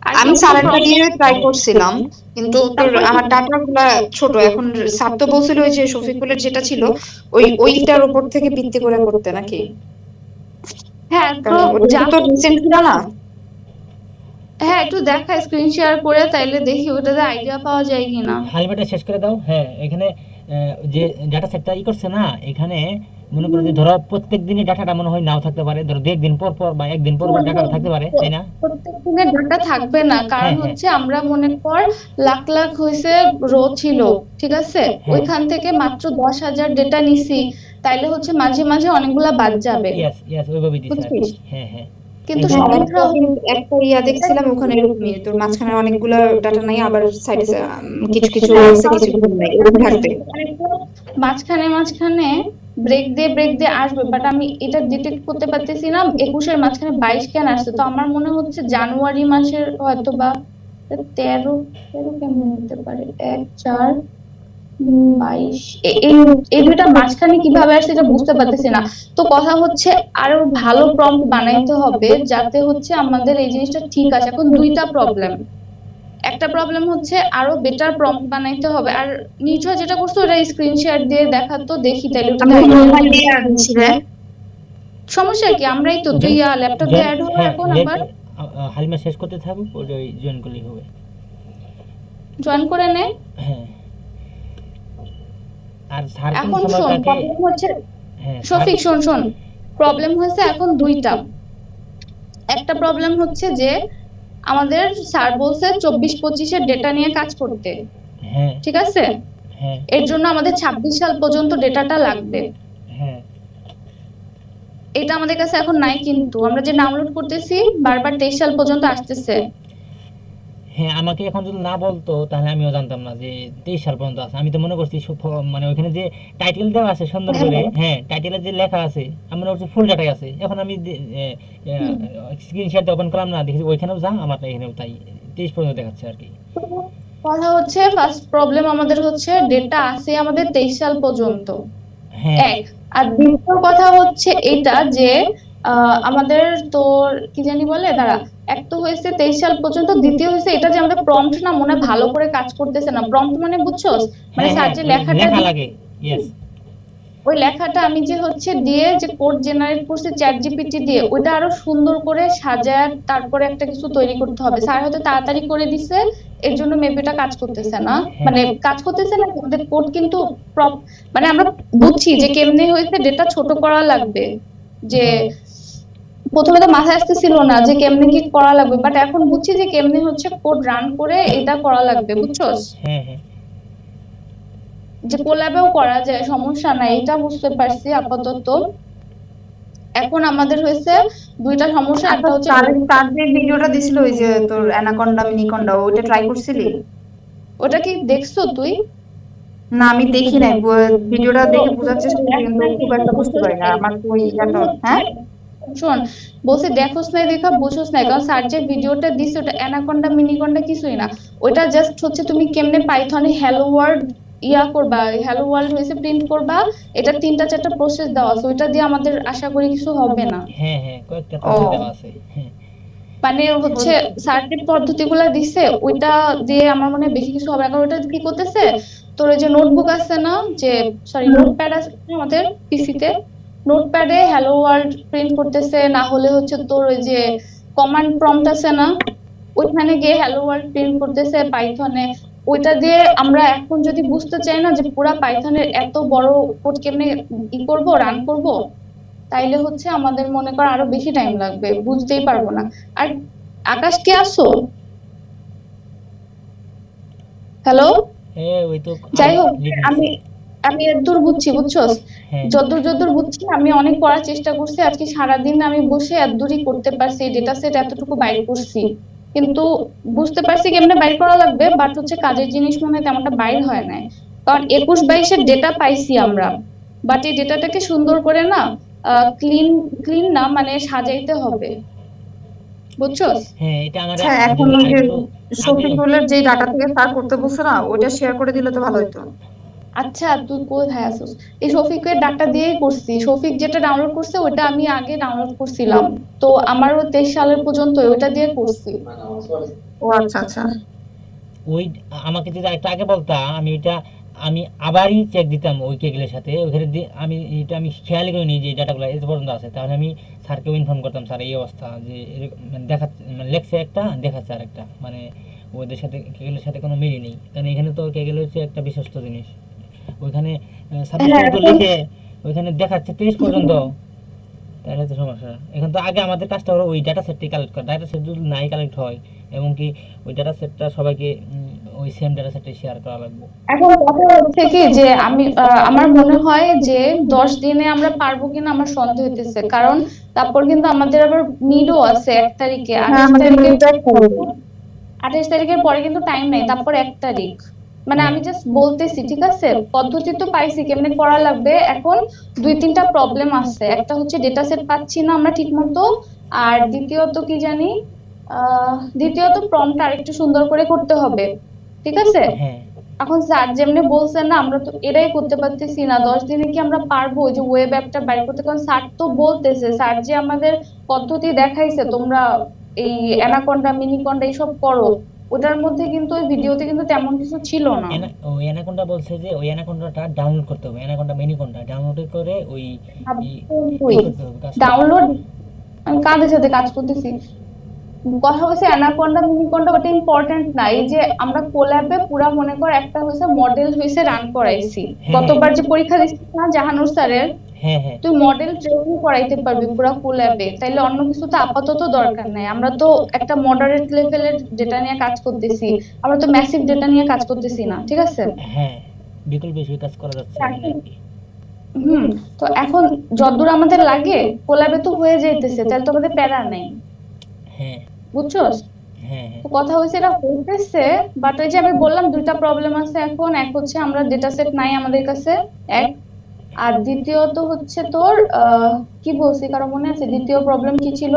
আর আমি কিছু সারেন্ডার prompt- দিয়ে ট্রাই করছিলাম, কিন্তু তোর আমার ডাটাগুলা ছোট। এখন স্যার তো বলছিল ওই যে শফিকুলের যেটা ছিল ওইটার উপর থেকে ভিত্তি করে করতে নাকি? হ্যাঁ তো কারণ ওটা যা, তো রিসেন্ট ছিল না। হ্যাঁ একটু দেখা স্ক্রিন শেয়ার করে, তাইলে দেখি ওটাতে আইডিয়া পাওয়া যায় কিনা। হালিমাটা শেষ করে দাও। হ্যাঁ এখানে যে ডাটা সেটটা করছে না, এখানে মনে করো যে ধরো প্রত্যেক দিনই ডাটাটা মনে হয় নাও থাকতে পারে, ধরো দু একদিন পর পর বা একদিন পর পর ডাটাটা থাকতে পারে, তাই না? প্রত্যেক দিনের ডাটা থাকবে না, কারণ হ্যাঁ, হ্যাঁ। হচ্ছে আমরা মনে কর লাখ লাখ হয়েছে রো ছিল, ঠিক আছে, হ্যাঁ। ওইখান থেকে মাত্র 10,000 ডেটা নিছি, তাইলে হচ্ছে মাঝে মাঝে অনেকগুলা বাদ যাবে, ইয়েস ইয়েস ওইভাবেই দিছে আর কি। বুঝছিস? হ্যাঁ হ্যাঁ কিন্তু একদম। সমস্যা একটা ইয়া দেখছিলাম ওখানে এরকমই, তোর মাঝখানে অনেকগুলা ডাটা নাই, আবার সাইডে কিছু কিছু আছে, কিছু কিছু নাই, এরকম থাকবে। মাঝখানে মাঝখানে ব্রেক দিয়ে আসবে, বাট আমি এটা ডিটেক্ট করতে পারতেছি না 21-এর মাঝখানে 22 কেন আসছে। তো আমার মনে হচ্ছে জানুয়ারি মাসের হয়তো বা 13 13 কেমন হতে পারে, 1-4-22, এই দুইটা মাঝখানে কিভাবে আসছে এটা বুঝতে পারতেছি না। তো কথা হচ্ছে আরো ভালো প্রম্পট বানাইতে হবে, যাতে হচ্ছে আমাদের এই জিনিসটা ঠিক আছে। এখন দুইটা প্রবলেম, একটা প্রবলেম হচ্ছে আরো বেটার প্রম্পট বানাইতে হবে, আর নিশ্চয় যেটা করছো ওটা স্ক্রিন শেয়ার দিয়ে দেখাতো, দেখি তাইলে ওটা আমি idea মোবাইল হবে। দিয়ে আনছি রে। সমস্যা কি, আমরাই তো, তুই ল্যাপটপ দিয়ে অ্যাড হওয়ার এখন আবার হালিমা শেষ করতে থাকুক, ওই জয়েন করলেই হবে। জয়েন করে নে। হ্যাঁ আর স্যার কোন এখন সময় শোন, কাকে। প্রবলেম হচ্ছে, হ্যাঁ শফিক শোন, প্রবলেম হয়েছে এখন দুইটা। একটা প্রবলেম হচ্ছে যে আমাদের স্যার বলছে 24-25-এর ডেটা নিয়ে কাজ করতে, হ্যাঁ ঠিক আছে, হ্যাঁ এর জন্য আমাদের 26 সাল পর্যন্ত ডেটাটা লাগবে। হ্যাঁ এটা আমাদের কাছে এখন নাই, কিন্তু আমরা যে ডাউনলোড করতেছি বারবার 23 সাল পর্যন্ত আসতেছে। হ্যাঁ আমাকে এখন যদি না বলতো তাহলে আমিও জানতাম না যে 23 সাল পর্যন্ত আছে। আমি তো মনে করছি মানে ওইখানে যে টাইটেল দেওয়া আছে সুন্দর করে, হ্যাঁ টাইটেলে যে লেখা আছে আমি মনে করছি ফুল ডাটাই আছে। এখন আমি স্ক্রিন শেয়ার ওপেন করলাম না, দেখি ওইখানেও যা আমার এখানেও তাই 23 পর্যন্ত দেখাচ্ছে আর কি। কথা হচ্ছে ফার্স্ট প্রবলেম আমাদের হচ্ছে ডেটা আছে আমাদের 23 সাল পর্যন্ত, হ্যাঁ এক। আর দ্বিতীয় কথা হচ্ছে এটা যে আমাদের তোর কি জানি বলে, দাঁড়া, এক তো হয়েছে 23 সাল পর্যন্ত, দ্বিতীয় হয়েছে এটা যে আমাদের প্রম্পট না মনে হয় ভালো করে কাজ করতেছে না। প্রম্পট মানে বুঝছস, মানে হ্যাঁ স্যার হ্যাঁ, যে ওই লেখাটা লেখা লাগে, ইয়েস। ওই লেখাটা আমি যে দিয়ে যে কোড জেনারেট করছি চ্যাট জিপিটি দিয়ে, ওইটা আরো সুন্দর করে সাজায় তারপরে একটা কিছু তৈরি করতে হবে। স্যার হয়তো তাড়াতাড়ি করে দিছে, এর জন্য মেবি এটা কাজ করতেছে না। হ্যাঁ মানে কাজ করতেছে না, আমাদের কোড কিন্তু মানে আমরা বুঝছি যে কেমনে হয়েছে, ডেটা ছোট করা লাগবে। যে হ্যাঁ প্রথমে তো মাথায় আসতেছিল না যে কেমনে কি করা লাগবে, বাট এখন বুঝছি যে কেমনে হচ্ছে কোড রান করে এটা করা লাগবে, বুঝছস? হ্যাঁ হ্যাঁ। যে কোল্যাবেও করা যায়, সমস্যা নাই, এটা বুঝতে পারছি আপাতত। এখন আমাদের হয়েছে দুইটা সমস্যা, আচ্ছা, একটা হচ্ছে তার যে ভিডিওটা দিছিল ওই যে তোর অ্যানাকন্ডা মিনিকন্ডা, ওইটা ট্রাই করছিলি? ওটা কি দেখছো তুই? না আমি দেখি নাই, ভিডিওটা দেখে বোঝার চেষ্টা করছি কিন্তু খুব একটা বুঝতে পারি না। আমার তো ওই ইয়াটা, হ্যাঁ শোন, বলছে দেখোস নাই দেখা বুঝোস নাই, কারণ স্যার যে ভিডিওটা দিছে ওটা অ্যানাকন্ডা মিনিকন্ডা কিছুই না। ওটা জাস্ট হচ্ছে তুমি কেমনে পাইথনে হ্যালো ওয়ার্ল্ড করবা, হ্যালো ওয়ার্ল্ড হয়েছে প্রিন্ট করবা। এটা 3টা 4টা প্রসেস দেওয়া আছে, ওইটা দিয়ে আমাদের আশা করি কিছু হবে না। হ্যাঁ হ্যাঁ, কয়েকটা ও প্রসেস দেওয়া আছে, হ্যাঁ। মানে হচ্ছে স্যার যে পদ্ধতিগুলা দিছে ওইটা দিয়ে আমার মনে হয় বেশি কিছু হবে না, কারণ ওটা কি করতেছে, তোর ওই যে নোটবুক আছে না, যে সরি নোটপ্যাড আছে না আমাদের পিসিতে, নোটপ্যাডে হ্যালো ওয়ার্ল্ড প্রিন্ট করতেছে, না হলে হচ্ছে তোর ওই যে কমান্ড প্রম্পট আছে না, ওইখানে গিয়ে হ্যালো ওয়ার্ল্ড প্রিন্ট করতেছে পাইথনে। ওইটা দিয়ে আমরা এখন যদি বুঝতে চাই না যে পুরা পাইথনের এত বড় কোড কেমনে করব, রান করব, তাইলে হচ্ছে আমাদের মনে কর আরো বেশি টাইম লাগবে, বুঝতেই পারবো না। আর আকাশ কে আসো? হ্যালো। ওই তো যাই হোক, লিড আমি দিছে। আমি এতদূর বুঝছি, বুঝছস? হ্যাঁ যতদূর যতদূর বুঝছি আমি অনেক করার চেষ্টা করছি, আজকে সারাদিন আমি বসে এতদূরই করতে পারছি, ডেটা সেট এতটুকু বাইর করছি। কিন্তু বুঝতে পারছি কেমনে বাইর করা লাগবে, বাট হচ্ছে কাজের জিনিস মনে হয় তেমনটা বাইর হয় না। কারণ 21-22-এর ডেটা পাইছি আমরা, বাট এই ডেটাটাকে সুন্দর করে না, ক্লিন ক্লিন না মানে সাজাইতে হবে, বুঝছস? হ্যাঁ, এটা আমার আচ্ছা, এখন যদি ওই যে আরেকটু আগে। শফিকুলের যে ডাটা থেকে স্যার করতে বলছে না, ওইটা শেয়ার করে দিলে তো ভালো হতো। আচ্ছা তুই কোথায় আছিস? এই শফিকের ডাটা দিয়েই করছি, শফিক যেটা ডাউনলোড করছে ওটা আমি আগে ডাউনলোড করছিলাম, তো আমারও 23 সালের পর্যন্ত ওইটা দিয়ে করছি। ও আচ্ছা আচ্ছা। ওই আমাকে যদি আরেকটু আগে বলতা, আমি এটা আমি আবারই চেক দিতাম ওই কেগেলের সাথে, ওইখানে আমি এটা আমি খেয়ালই করিনি যে ডাটাগুলো এত পর্যন্ত আছে। তাহলে আমি স্যারকেও ইনফর্ম করতাম, স্যার এই অবস্থা, যে মানে দেখাচ্ছে, মানে লেখছে একটা দেখাচ্ছে আর একটা, মানে ওদের সাথে কেগেলের সাথে কোনো মিলই নেই। কারণ এখানে তো কেগেল হচ্ছে একটা বিশ্বস্ত জিনিস। ওইখানে সাপোজ হ্যাঁ পর্যন্ত এখন লিখে ওইখানে দেখাচ্ছে 30 পর্যন্ত, তাহলে তো সমস্যা। এখন তো আগে আমাদের কাজটা হলো ওই ডাটা সেটটি কালেক্ট করা। ডাটা সেট যদি নাই কালেক্ট হয়, এবং কি ওই ডাটা সেটটা সবাইকে ওই সেম ডাটা সেটে শেয়ার করা লাগবে। এখন কথা হচ্ছে কি যে আমি আমার মনে হয় যে 10 দিনে আমরা পারবো কিনা আমার সন্দেহ হইতেছে, কারণ তারপর কিন্তু আমাদের আবার মিডও আছে 1 তারিখে, হ্যাঁ 28 আমাদের তারিখে, মিলটাই হবে। 28 তারিখের পরে কিন্তু টাইম নাই, তারপর 1 তারিখ। মানে হ্যাঁ আমি জাস্ট বলতেছি, ঠিক আছে, পদ্ধতি তো পাইছি কেমনে করা লাগবে। এখন 2-3টা প্রবলেম আছে, একটা হচ্ছে ডেটা সেট পাচ্ছি না আমরা ঠিক মতো, আর দ্বিতীয়ত কি জানি, দ্বিতীয়ত প্রম্পট আরেকটু সুন্দর করে করতে হবে, ঠিক আছে? হ্যাঁ এখন স্যার যেমনি বলছেন না, আমরা তো এটাই করতে পারতেছি না। 10 দিনে কি আমরা পারবো ওই যে ওয়েব অ্যাপটা বাইর করতে? কারণ স্যার তো বলতেছে, স্যার যে আমাদের পদ্ধতি দেখাইছে তোমরা এই অ্যানাকন্ডা মিনিকন্ডা এইসব করো, ওটার মধ্যে কিন্তু ওই ভিডিওতে কিন্তু তেমন কিছু ছিল না। ওই অ্যানাকোন্ডা বলছে যে ওই অ্যানাকোন্ডাটা ডাউনলোড করতে হবে, অ্যানাকোন্ডা মিনিকোন্ডা ডাউনলোড করে ওই ই করতে হবে, কাজ করতে হবে। ডাউনলোড, আমি কাদের সাথে কাজ করতেছি, কথা হচ্ছে অ্যানাকন্ডা মিনিকন্ডা ওটা ইম্পর্টেন্ট না। এই যে আমরা কোল্যাবে পুরা মনে কর একটা হচ্ছে মডেল হয়েছে রান করাইছি, হ্যাঁ গতবার যে পরীক্ষা দিচ্ছিস না জাহানুর স্যারের, হ্যাঁ হ্যাঁ তুই মডেল ট্রেনিং করাইতে পারবি পুরা কোল্যাবে, তাইলে অন্য কিছু তো আপাতত দরকার নাই। আমরা তো একটা মডারেট লেভেলের ডেটা নিয়ে কাজ করতেছি, আমরা তো ম্যাসিভ ডেটা নিয়ে কাজ করতেছি না, ঠিক আছে? হ্যাঁ, বিকল্প হিসেবে কাজ করা যাচ্ছে এখানে আর কি। হুম। তো এখন যতদূর আমাদের লাগে কোল্যাবে তো হয়ে যাইতেছে, তাহলে তো আমাদের প্যারা নেই, হ্যাঁ বুঝছস? হ্যাঁ হ্যাঁ তো কথা হচ্ছে এটা হইতেছে, বাট ওই যে আমি বললাম দুইটা প্রবলেম আছে এখন, এক হচ্ছে আমরা ডেটা সেট নাই আমাদের কাছে, এক, আর দ্বিতীয়ত হচ্ছে তোর কি বলছি কারো মনে আছে দ্বিতীয় প্রবলেম কি ছিল?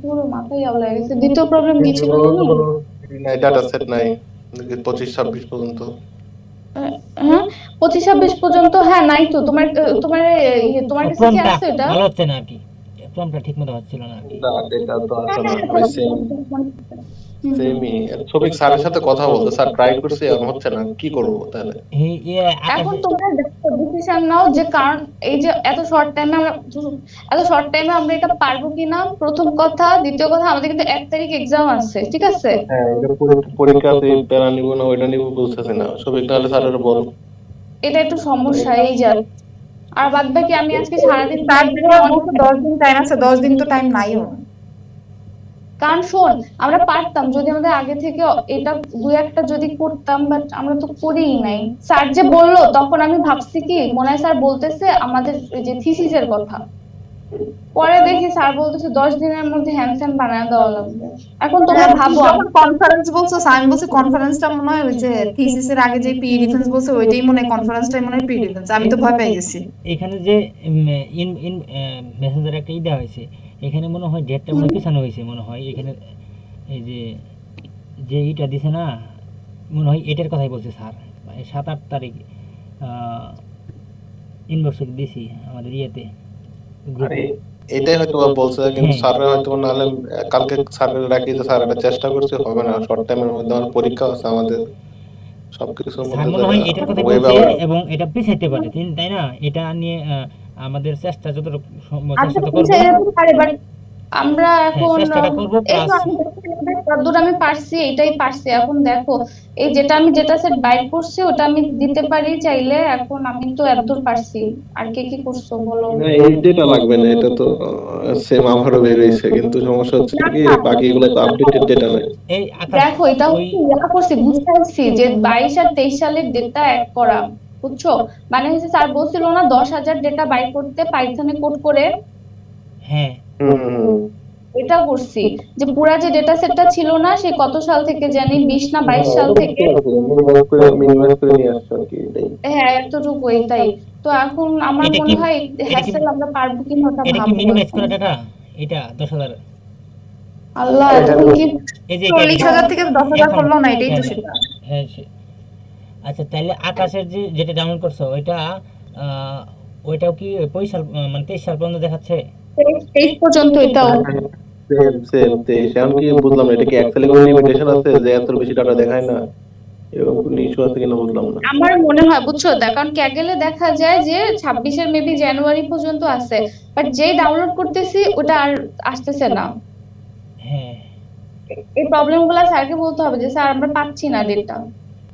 পুরো মাথায় আউলা হয়ে গেছে, দ্বিতীয় প্রবলেম কি ছিল জানি? নাই, ডাটা সেট নাই 25-26 পর্যন্ত। হ্যাঁ 25-26 পর্যন্ত, হ্যাঁ নাই তো তোমার, তোমার তোমার কাছে কি ফর্মটা আছে এটা? ভালো হচ্ছে না আর কি, প্রমটা ঠিকমতো হচ্ছিল না আর কি। এটা তো আসলে ওই সেমই ছবি স্যারের সাথে কথা বলতে স্যার ট্রাই করছে আর হচ্ছে না, কি করবো তাহলে? এই এখন আকাশে তোমরা ডিসিশন নাও যে কারণ এই যে এত শর্ট টাইমে আমরা এটা পারবো কিনা, প্রথম কথা। দ্বিতীয় কথা, আমাদের কিন্তু 1 তারিখ এক্সাম আছে, ঠিক আছে? হ্যাঁ, এটা পরীক্ষাতে প্যারা নিবো না ওইটা নিবো বুঝতেছি না, ছবি তাহলে স্যারের বল। এটা একটু সমস্যা এই যে। আর বাদ বাকি আমি আজকে সারাদিন তার বাইরে জন্য অবশ্য 10 দিন টাইম আছে, 10 দিন তো টাইম নাইও। কারণ শোন, আমরা পারতাম যদি আমাদের আগে থেকে এটা দুই একটা যদি করতাম, বাট আমরা তো করিই নাই। স্যার যে বললো তখন আমি ভাবছি কি, মনে হয় স্যার বলতেছে আমাদের ওই যে থিসিসের কথা। পরে দেখি স্যার বলতেছে 10 দিনের মধ্যে হ্যান্ডসাম বানায় দেওয়া লাগবে। এখন তোমরা ভাবো কনফারেন্স বলছো, আমি বলছি কনফারেন্সটা মনে হয় ওই যে থিসিসের আগে যে পি ডিফেন্স বলছে ওইটাই মনে হয়, কনফারেন্সটাই মনে হয় পি ডিফেন্স। আমি তো ভয় পেয়ে গেছি। এখানে যে ইন ইন মেসেঞ্জার একটা দেওয়া হয়েছে, এখানে মনে হয় ডেটটা মনে হয় পিছানো হয়েছে মনে হয়। এখানে এই যে যে ইটা দিছে না, মনে হয় এটার কথাই বলছে স্যার। 7-8 তারিখ ইনবক্সে দিছি আমাদের ইয়েতে আরে গ্রুপে। এটাই হয়তো বা বলছে, কিন্তু হ্যাঁ। স্যারের হয়তো নাহলে কালকে স্যারের রাখি যে স্যার এটা চেষ্টা করছে, হবে না শর্ট টাইমের মধ্যে আমার পরীক্ষা আছে আমাদের সবকিছুর স্যার মধ্যে মনে হয় এটার কথাই ওয়েবে বলছে আবার এবং এটা পিছাইতে পারে, তাই না? এটা নিয়ে আমাদের চেষ্টা যতটুকু সম্ভব চেষ্টা তো করবো। পিছিয়ে যেতে পারে, বাট আমরা হ্যাঁ, এখন চেষ্টাটা করবো এই তো প্লাস আমি যতদূর আমি পারছি এটাই পারছি। এখন দেখো, এই যেটা সেট বাইর করছি ওটা আমি দিতে পারি চাইলে। এখন আমি তো এতদূর পারছি, আর কে কি করছো বলো? না, এই ডেটা লাগবে না, এটা তো সেম আমারও বের হয়েছে, কিন্তু সমস্যা হচ্ছে কি বাকিগুলো তো আপডেটেড ডেটা নাই। এই আকাশ দেখো, এটা ওই হচ্ছে ইয়া করছি, বুঝতে পারছি যে 22 আর 23 সালের ডেটা এক করা, বুঝছো? মানে হচ্ছে স্যার বলছিল না 10,000 ডেটা বাইর করতে পাইথনে কোড করে। হ্যাঁ হুম। এটা করছি যে পুরা যে ডেটা সেটটা ছিল না, সেই কত সাল থেকে জানি 20 না 22 সাল থেকে। মিনিমাইজ করে নিয়ে আসছো আর কি, এটাই। হ্যাঁ, এতটুকু এটাই। তো এখন আমার এটা কি মনে হয় এটা কি হ্যাসেল আমরা পারবো কিনা ওটা এটা কি ভাববো মিনিমাইজ এখন। করা ডাটা? এটা 10,000? আল্লাহ, এতক্ষণ কি এই যে এটা 40,000 থেকে 10,000 এখন করলো না, এটাই তো হ্যাঁ সেটা। হ্যাঁ আচ্ছা, তাহলে আকাশের যে যেটা ডাউনলোড করছো ওইটা ওইটাও কি 25 সাল মানে 23 সাল পর্যন্ত দেখাচ্ছে? 23 পর্যন্ত এটাও। সেম সেম এখন কি বুঝলাম না, এটা কি এক্সেলে কোনো লিমিটেশন আছে যে এত বেশি ডাটা দেখায় না, এরকম কোনো ইস্যু আছে কিনা বুঝলাম না। আমার মনে হয়, বুঝছো, কারণ ক্যাগেলে দেখা যায় যে 26-এর মেবি জানুয়ারি পর্যন্ত আছে, বাট যেই ডাউনলোড করতেছি ওটা আর আসতেছে না। হ্যাঁ এই প্রবলেম গুলা স্যারকে বলতে হবে যে স্যার আমরা পাচ্ছি না ডেটা।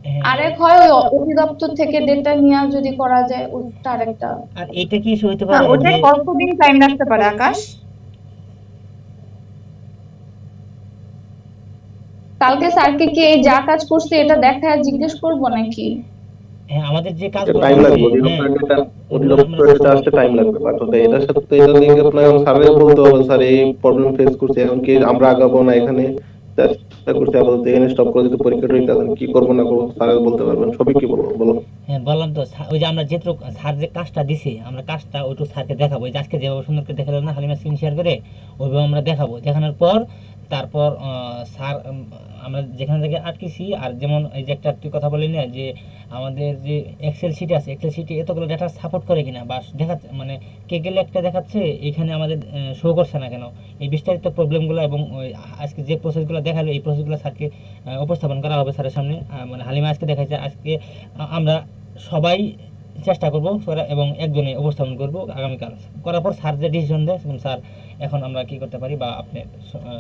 হ্যাঁ। আরেক হয় ওই অধিদপ্তর থেকে ডেটা নিয়ে যদি করা যায়, ওটা আরেকটা। আর এটা কি ইস্যু হতে পারে ওটা যে কতদিন টাইম লাগতে পারে আকাশ? কালকে স্যারকে কি এই যা কাজ করছে এটা দেখায় জিজ্ঞেস করবো নাকি? হ্যাঁ আমাদের যে কাজগুলো টাইম করছি, লাগবে, হ্যাঁ ওগুলো আমরা অধিদপ্তরের ডেটা আসতে টাইম লাগবে, বাট এটার সাথে তো এটা লিংক আপনার স্যারের বলতে হবে স্যার এই প্রবলেম ফেস করছি, এখন কি আমরা আগাবো না এখানে চেষ্টা করছি আপাতত এখানে স্টপ করে দিতে, পরীক্ষাটা হইতে এখন কি করবো না করবো স্যারের বলতে পারবেন, সবই কি বলবো বলো। হ্যাঁ বললাম তো ওই যে আমরা যেটুকু স্যার যে কাজটা দিছে আমরা কাজটা ওইটুকু স্যারকে দেখাবো। এই যে আজকে যেভাবে সুন্দর করে দেখালো না হালিমা স্ক্রিন শেয়ার করে, ওইভাবে আমরা দেখাবো। দেখানোর পর তারপর স্যার আমরা যেখানে থেকে আটকেছি, আর যেমন এই যে একটা তুই কথা বলি না যে আমাদের যে এক্সেল শিট আছে, এক্সেল শিটে এতগুলো ডেটা সাপোর্ট করে কিনা বা দেখাচ্ছে, মানে কে গেলে একটা দেখাচ্ছে এখানে আমাদের শো করছে না কেন, এই বিস্তারিত প্রবলেমগুলো এবং ওই আজকে যে প্রসেসগুলো দেখালো এই প্রসেসগুলো স্যারকে উপস্থাপন করা হবে স্যারের সামনে। মানে হালিমা আজকে দেখাচ্ছে, আজকে আমরা সবাই চেষ্টা করব এবং একজনে উপস্থাপন করব আগামীকাল। করার পর স্যার যে ডিসিশন দেয়, স্যার এখন আমরা কি করতে পারি বা আপনার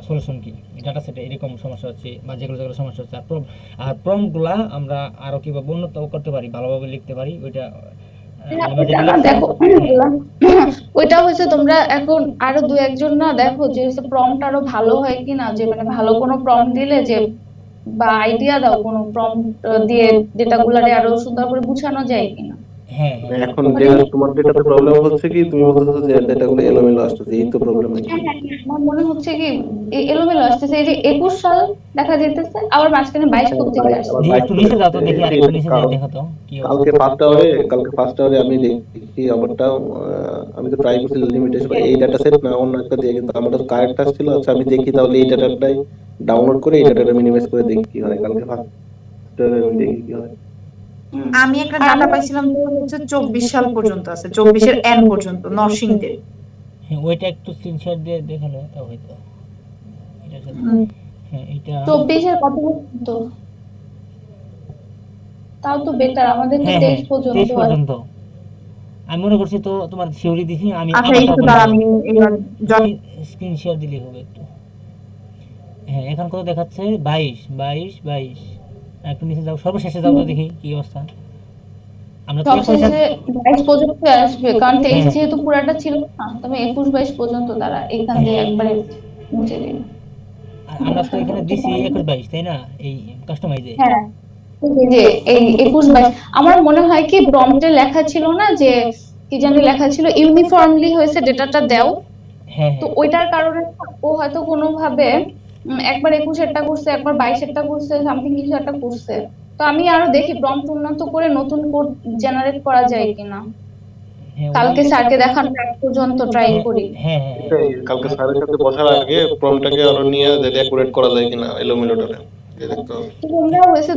সলিউশন কি, ডাটা সেটে এরকম সমস্যা হচ্ছে বা যেগুলো যেগুলো সমস্যা হচ্ছে, আর প্রম্পটগুলা আমরা আরো কিভাবে উন্নত করতে পারি, ভালোভাবে লিখতে পারি, ওইটা ওইটা না দেখো, ওইটা হচ্ছে তোমরা এখন আরো দু একজন না দেখো যে প্রম্পট আরো ভালো হয় কিনা, যে মানে ভালো কোনো প্রম্পট দিলে যে, বা আইডিয়া দাও কোনো প্রম্পট দিয়ে ডেটাগুলারে আরো সুন্দর করে গুছানো যায় কিনা। হ্যাঁ এখন যে তোমার ডেটাতে প্রবলেম হচ্ছে কি, তুমি বলতেছো যে ডেটাগুলো এলোমেলো আসতেছে, এই তো প্রবলেম নাকি? আমার মনে হচ্ছে কি এলোমেলো আসতেছে। এই যে 21 সাল দেখা যেতেছে, আবার মাঝখানে 22 কোথা থেকে আসছে। একটু নিচে যাও তো দেখি, আর একটু নিচে যাও দেখো তো কি কালকে ফার্স্ট আওয়ারে আমি দেখি আমারটা, আমি তো ট্রাই করছি লিমিটেশন এই ডাটা সেট না অন্য একটা দিয়ে, কিন্তু আমারটা তো কারেক্ট আসছিল। আচ্ছা আমি দেখি তাহলে এই ডাটাটাই ডাউনলোড করে এই ডাটাটা মিনিমাইজ করে দেখি কি হয়, কালকে ফার্স্ট আওয়ারে আমি দেখি কি হয়। আমি একটা ডাটা পাইছিলাম যে হচ্ছে 24 সাল পর্যন্ত আছে, 24-এর এন পর্যন্ত নরসিংদীর। হ্যাঁ ওইটা একটু স্ক্রিনশট দিয়ে দেখালে তাও হয়তো এটার সাথে হ্যাঁ এটা 24-এর কত পর্যন্ত? তাও তো বেটার, আমাদের তো হ্যাঁ 23 পর্যন্ত 23 আছে। পর্যন্ত আমি মনে করছি তো তোমার থিওরি দিছি আমি আচ্ছা একটু দাঁড়া, আমি এবার স্ক্রিন শেয়ার দিলেই হবে একটু। হ্যাঁ এখন কত দেখাচ্ছে 22 একটু নিচে যাও, সর্বশেষে যাও তো দেখি কি অবস্থা। আমরা তো সবশেষে 22 পর্যন্ত আসবে, কারণ 23 হ্যাঁ। যেহেতু পুরাটা ছিল না, তবে 21-22 পর্যন্ত তারা এখান দিয়ে একবারে মুছে দিন। আর আমরা তো এখানে দিছি 21-22 তাই না এই কাস্টমাইজে। হ্যাঁ, এই যে এই 21-22 আমার মনে হয় কি প্রম্পটে লেখা ছিল না যে কি জানি লেখা ছিল ইউনিফর্মলি হয়েছে ডেটাটা দাও, হ্যাঁ তো হ্যাঁ ওইটার কারণে ও হয়তো কোনোভাবে একবার 21-এরটা করছে, একবার 22-এরটা করছে, সামথিং কিছু একটা করছে। তো আমি আরো দেখি প্রম্পট উন্নত করে নতুন কোড জেনারেট করা যায় কিনা, হ্যাঁ কালকে স্যারকে দেখানোর আগ পর্যন্ত ট্রাই করি। হ্যাঁ হ্যাঁ এটাই, কালকে স্যারের সাথে বসার আগে প্রমটাকে আরো নিয়ে যদি অ্যাকুরেট করা যায় কিনা এলোমেলোটারে এটা দেখতে হবে। তো তোমরাও হয়েছে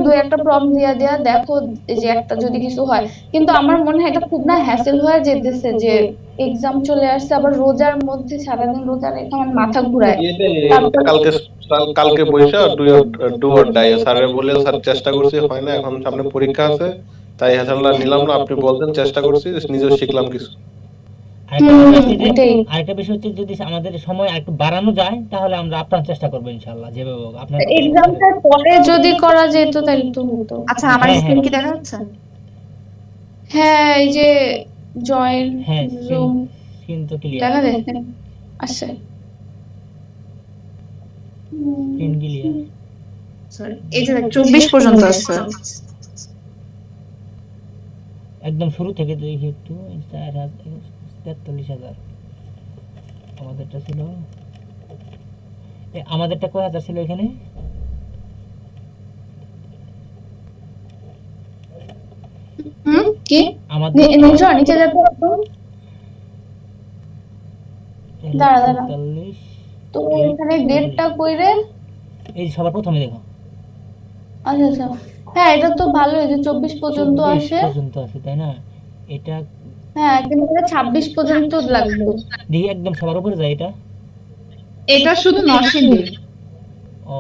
দুই একটা প্রম্পট দিয়া দিয়া দেখো যে একটা যদি কিছু হয়। কিন্তু আমার মনে হয় এটা খুব না হ্যাসেল হয়ে যেতেছে যে এক্সাম চলে আসছে, আবার রোজার মধ্যে সারাদিন রোজা রেখে আমার মাথা ঘুরায়। এটাই, তারপর কালকে কালকে বইসা ডু অর ডাই স্যারে বলে স্যার চেষ্টা করছি হয় না, এখন সামনে পরীক্ষা আছে তাই হ্যাসেলটা নিলাম না। আপনি বলতেন চেষ্টা করছি, নিজেও শিখলাম কিছু। এটাই। আরেকটা বিষয় হচ্ছে যদি আমাদের সময় একটু বাড়ানো যায় তাহলে আমরা আপ্রাণ চেষ্টা করবো ইনশাআল্লাহ যেভাবে হোক আপনার। এক্সামটার পরে যদি করা যেত তাহলে তো হতো। আচ্ছা আমার হ্যাঁ, স্ক্রিন হ্যাঁ। কি দেখা যাচ্ছে? হ্যাঁ, এই যে জয়েন হ্যাঁ জুম স্ক্রিন তো ক্লিয়ার, দেখা যাচ্ছে। আচ্ছা, স্ক্রিন ক্লিয়ার। সরি, এই যে 24 পর্যন্ত আছে। একদম শুরু থেকে দেখি একটু 43,000 আমাদেরটা ছিল, আমাদেরটা কয় হাজার ছিল এখানে? কি আমাদের নিচে যেতে হবে। দাঁড়া দাঁড়া, 43 তো এখানে ডেটটা কইরে। এই সবার প্রথমে দেখো আচ্ছা আচ্ছা, হ্যাঁ এটা তো ভালো, এই যে 24 পর্যন্ত 24 আসে। পর্যন্ত আছে তাই না? এটা হ্যাঁ, কিন্তু এটা 26 পর্যন্ত লাগবে। দেখি একদম সবার উপরে যায় এটা। এটা শুধু নরসিংদী। ও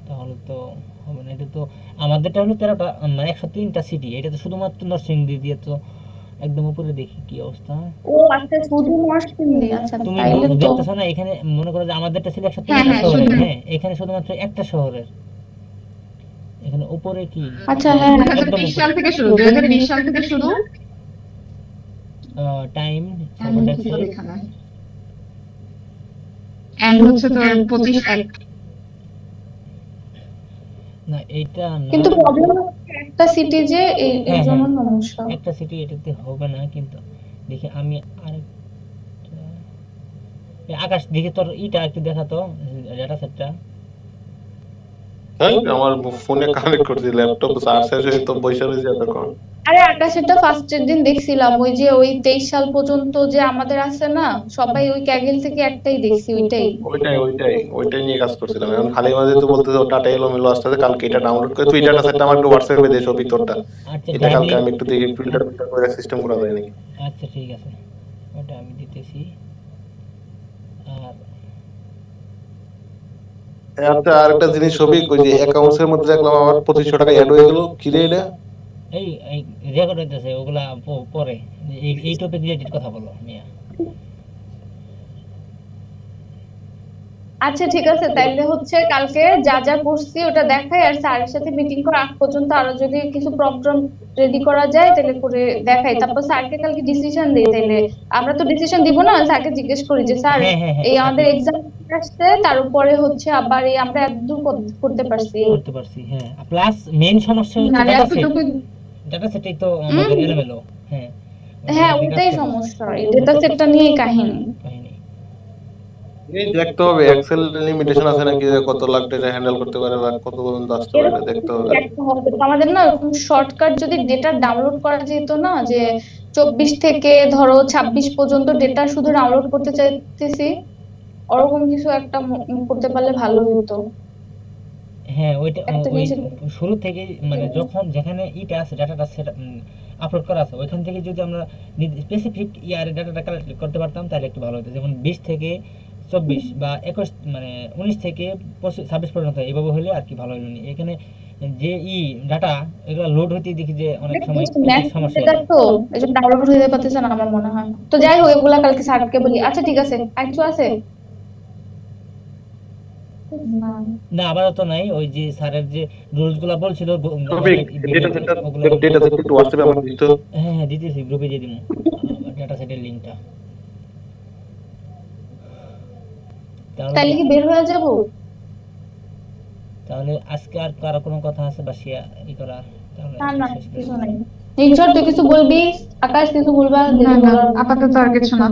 তাহলে তো হবে না, এটা তো আমাদেরটা হলো 13টা মানে 103টা সিটি, এটা তো শুধুমাত্র নরসিংদী দিয়ে তো একদম উপরে। দেখি কি অবস্থা। ও আচ্ছা, শুধু নরসিংদী। আচ্ছা তুমি তাইলে তো দেখতেছো না এখানে মনে করো যে আমাদেরটা ছিল 103টা হ্যাঁ, হ্যাঁ, শহরের, শুধু। হ্যাঁ এখানে শুধুমাত্র একটা শহরের। এখানে উপরে কি আচ্ছা হ্যাঁ হ্যাঁ। একদম 2020 সাল থেকে শুরু, 2020 সাল থেকে শুরু। টাইম And হচ্ছে তোর এখানে। And হচ্ছে তোর 25/1। না এইটা না, কিন্তু প্রবলেম হচ্ছে একটা সিটি যে এর হ্যাঁ, জন্য হ্যাঁ। সমস্যা। একটা সিটি এটাতে হবে না, কিন্তু দেখি আমি আরেকটা আকাশ দেখি তোর ইটা একটু দেখাতো ডাটা সেটটা। হ্যাঁ আমার ফোনে কানেক্ট করছি, ল্যাপটপ চার্জ শেষ হয়ে তো বসে রয়েছে এতক্ষণ। আরে আকাশেরটা ফার্স্টের দিন দেখছিলাম, ওই যে ওই 23 সাল পর্যন্ত যে আমাদের আছে না, সবাই ওই ক্যাগেল থেকে একটাই দেখছি, ওইটাই। ওইটাই নিয়ে কাজ করছিলাম। এখন খালি মাঝে তো বলতে ডাটা এলোমেলো আসতেছে, কালকে এটা ডাউনলোড করে তুই ডাটা সেটটা আমার একটু হোয়াটসঅ্যাপে দে ছবি তোরটা। আচ্ছা এটা কালকে গাড়ি, আমি একটু দেখি ফিল্টার করে সিস্টেম করা যায় নাকি। আচ্ছা ঠিক আছে ওটা আমি দিতেছি। আর আচ্ছা আর একটা জিনিস ছবি ওই যে অ্যাকাউন্টস এর মধ্যে দেখলাম আমার 2500 টাকা অ্যাড হয়ে গেল, কি রে এটা? এই রেকর্ড হইতেছে ওগুলা পরে, এই টপিক রিলেটেড কথা বলো মিয়া। আচ্ছা ঠিক আছে, তাইলে হচ্ছে কালকে যা যা করছি ওটা দেখাই, আর স্যারের সাথে মিটিং করার আগ পর্যন্ত আরো যদি কিছু প্রবলেম রেডি করা যায় তাহলে করে দেখাই, তারপর স্যারকে কালকে ডিসিশন দেই। তাইলে আমরা তো ডিসিশন দিব না, স্যারকে জিজ্ঞেস করি যে স্যার হ্যাঁ হ্যাঁ হ্যাঁ এই আমাদের এক্সাম আসছে, তার উপরে হচ্ছে আবার এই আমরা এতদূর করতে পারছি। করতে পারছি, হ্যাঁ প্লাস মেইন সমস্যা হচ্ছে নাহলে ডাটা সেট, এতটুকু। ডাটা সেটই তো আমাদের এলোমেলো। হ্যাঁ হ্যাঁ আমাদের ওইটাই কাজ করতে সমস্যা, এই ডেটা সেটটা নিয়েই কাহিনী। কাহিনী। এই দেখতে হবে এক্সেল লিমিটেশন আছে নাকি, যে কত লাখ ডেটা হ্যান্ডেল করতে পারে বা কত পর্যন্ত আসতে পারে এটা দেখতে হবে। একটা হবে তো আমাদের না, শর্টকাট যদি ডেটা ডাউনলোড করা যেত না, যে 24 থেকে ধরো 26 পর্যন্ত ডেটা শুধু ডাউনলোড করতে চাইতেছি, ওরকম কিছু একটা করতে পারলে ভালো হতো। হ্যাঁ ওইটা একটা ওই জিনিস শুরু থেকে মানে যখন যেখানে ইটা আছে ডাটাটা সেটা আপলোড করা আছে ওইখান থেকে যদি আমরা স্পেসিফিক ইয়ারের ডাটাটা কালেক্ট করতে পারতাম তাহলে একটু ভালো হতো, যেমন 20 থেকে 24 বা 21 মানে 19 থেকে 26 পর্যন্ত এভাবে হলে আর কি ভালো হলো না। এখানে যে ডাটা এগুলো লোড হতে দেখি যে অনেক সময় ম্যাথ সমস্যা এটা হয়। তো এজন্য ডাউনলোড হতে পারতেছে না আমার মনে হয়। তো যাই হোক এগুলা কালকে স্যারকে বলি। আচ্ছা ঠিক আছে, আর কিছু আছে? না। না আপাতত নাই, ওই যে স্যারের যে রুলস গুলা বলছিল টপিক ডেটা সেটটা ডেটা সেট একটু হোয়াটসঅ্যাপে আমার দিতে। হ্যাঁ হ্যাঁ দিতেছি, গ্রুপে দিয়ে দিব ডাটা সেটের লিঙ্কটা। তাইলে কি বের হয়ে যাব? তাহলে আজকে আর কারো কোনো কথা আছে বা শেয়ার ই করার? তাহলে না না শেষ করি। কিছু নাই। নির্ঝর তুই কিছু বলবি? আকাশ কিছু বলবা? না না আপাতত আর কিছু না।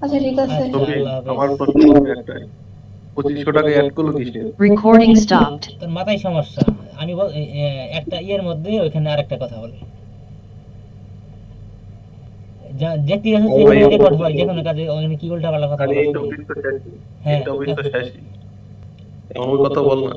আচ্ছা ঠিক আছে। আচ্ছা টপিক আল্লাহ হাফেজ। আমার প্রশ্ন একটা 2500 টাকা অ্যাড করলো কিসের? Recording stopped. তোর মাথায় সমস্যা। আমি একটা ইয়ের মধ্যে ওইখানে আরেকটা কথা বলে দেখতে গেছে রেকর্ড হয় যে কোনো কাজে ওখানে কি উল্টা পাল্টা কথা আরে বলা এই হয়। টপিক তো শেষ, এই হ্যাঁ টপিক তো শেষ, এমন কথা বল না।